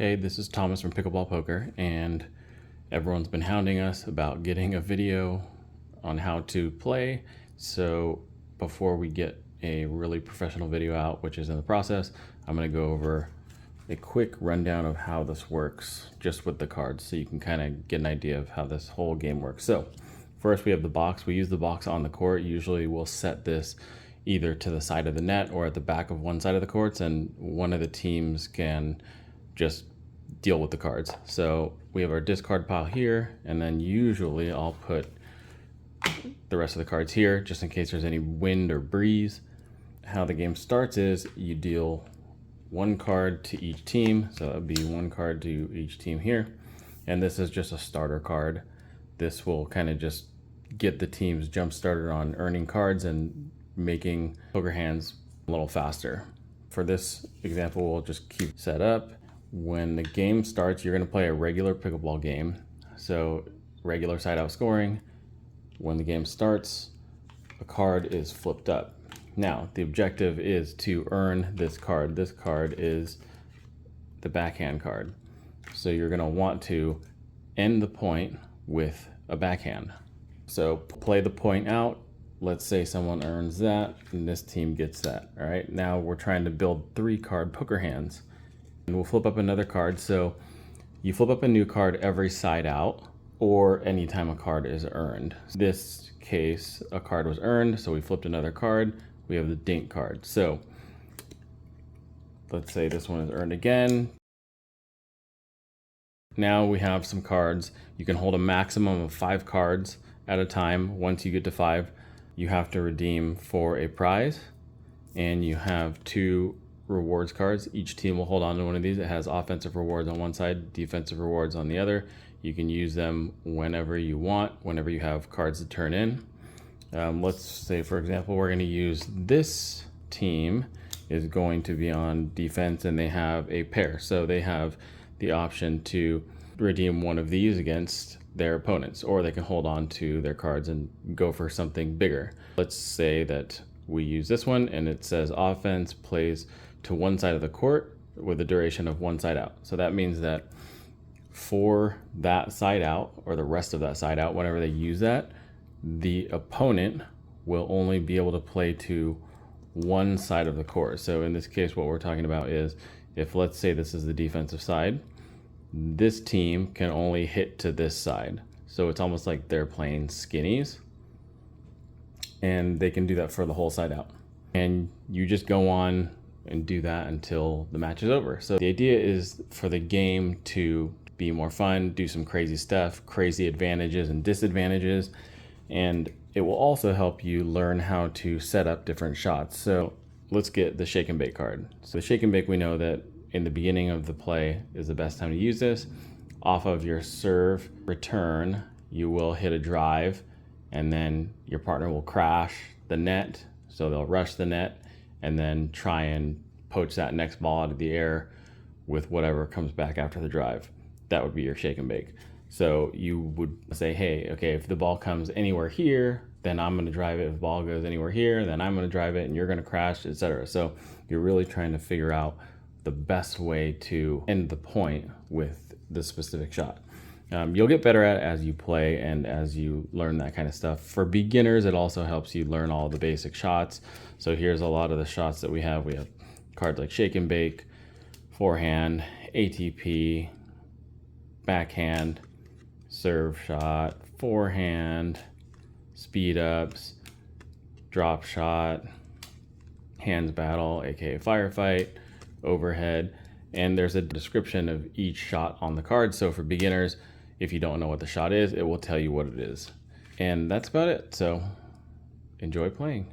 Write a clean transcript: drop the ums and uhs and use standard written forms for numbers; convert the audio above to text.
Hey, this is Thomas from Pickleball Poker, and everyone's been hounding us about getting a video on how to play. So before we get a really professional video out, which is in the process, I'm going to go over a quick rundown of how this works just with the cards, so you can kind of get an idea of how this whole game works. So first we have the box. We use the box on the court. Usually we'll set this either to the side of the net or at the back of one side of the courts, and one of the teams can just deal with the cards. So we have our discard pile here, and then usually I'll put the rest of the cards here just in case there's any wind or breeze. How the game starts is you deal one card to each team, so that would be one card to each team here, and this is just a starter card. This will kind of just get the teams jump started on earning cards and making poker hands a little faster. For this example, we'll just keep set up. When the game starts, you're going to play a regular pickleball game, so regular side out scoring. When the game starts, a card is flipped up. Now the objective is to earn this card. This card is the backhand card, so you're going to want to end the point with a backhand. So play the point out. Let's say someone earns that and this team gets that. All right, now we're trying to build 3 card poker hands. And we'll flip up another card. So you flip up a new card every side out or anytime a card is earned. In this case, a card was earned, so we flipped another card. We have the dink card. So let's say this one is earned again. Now we have some cards. You can hold a maximum of 5 cards at a time. Once you get to 5, you have to redeem for a prize, and you have 2 rewards cards. Each team will hold on to one of these. It has offensive rewards on one side, defensive rewards on the other. You can use them whenever you want, whenever you have cards to turn in. Let's say, for example, we're going to use this team is going to be on defense, and they have a pair. So they have the option to redeem one of these against their opponents, or they can hold on to their cards and go for something bigger. Let's say that we use this one and it says offense plays to one side of the court with a duration of one side out. So that means that for that side out, or the rest of that side out, whenever they use that, the opponent will only be able to play to one side of the court. So in this case, what we're talking about is, if let's say this is the defensive side, this team can only hit to this side. So it's almost like they're playing skinnies, and they can do that for the whole side out. And you just go on and do that until the match is over. So the idea is for the game to be more fun, do some crazy stuff, crazy advantages and disadvantages, and it will also help you learn how to set up different shots. So let's get the shake and bake card. So the shake and bake, we know that in the beginning of the play is the best time to use this. Off of your serve return, you will hit a drive, and then your partner will crash the net. So they'll rush the net and then try and poach that next ball out of the air with whatever comes back after the drive. That would be your shake and bake. So you would say, hey, okay, if the ball comes anywhere here, then I'm going to drive it. If the ball goes anywhere here, then I'm going to drive it, and you're going to crash, etc. So you're really trying to figure out the best way to end the point with the specific shot. You'll get better at it as you play and as you learn that kind of stuff. For beginners, it also helps you learn all the basic shots. So here's a lot of the shots that we have. We have cards like shake and bake, forehand, ATP, backhand, serve shot, forehand, speed ups, drop shot, hands battle, aka firefight, overhead, and there's a description of each shot on the card. So for beginners, if you don't know what the shot is, it will tell you what it is. And that's about it. So enjoy playing.